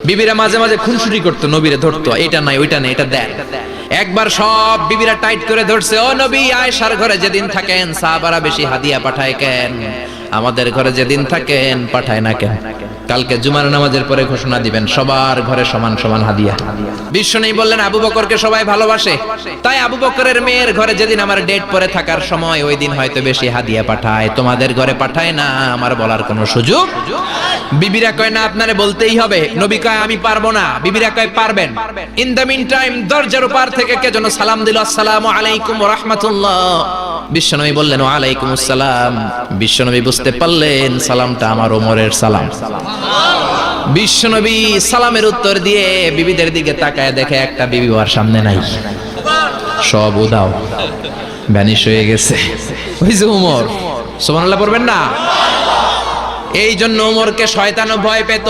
বিবিরা মাঝে মাঝে খুনসুটি করতো, নবীরে ধরতো, এটা নাই ওইটা নাই, এটা দেন। একবার সব বিবিরা টাইট করে ধরছে, ও নবী, আয়েশার ঘরে যেদিন থাকেন সাহাবারা বেশি হাদিয়া পাঠায় কেন? আমাদের ঘরে যেদিন থাকেন পাঠায় না কেন? কালকে জুমার নামাজের পরে ঘোষণা দিবেন সবার ঘরে সমান সমান হাদিয়া। বিশ্বনবী বললেন আবু বকরকে সবাই ভালোবাসে, তাই আবু বকরের মেয়ের ঘরে যেদিন আমার ডেট পরে থাকার সময় ওই দিন হয়তো বেশি হাদিয়া পাঠায়, তোমাদের ঘরে পাঠায় না। আমার বলার কোনো সুযোগ? বিবিরা কয় না, আপনারে বলতেই হবে। নবী কয় আমি পারবো না, বিবিরা কয় পারবেন। ইন দ্য মিন টাইম দরজার পার থেকে কে যেন সালাম দিল, আসসালামু আলাইকুম ওয়া রাহমাতুল্লাহ। বিশ্বনবী বললেন ওয়া আলাইকুম আসসালাম। বিশ্বনবী বুঝতে পারলেন সালামটা আমার ওমরের সালাম। বিশ্বনবী সালামের উত্তর দিয়ে বিবিদের দিকে তাকায়, দেখে একটা বিবি ওর সামনে নাই, সব উদাও, ভ্যানিশ হয়ে গেছে। ওই যে ওমর, সুবহানাল্লাহ পড়বেন না? এই জন্য ওমরকে শয়তানও ভয় পেত।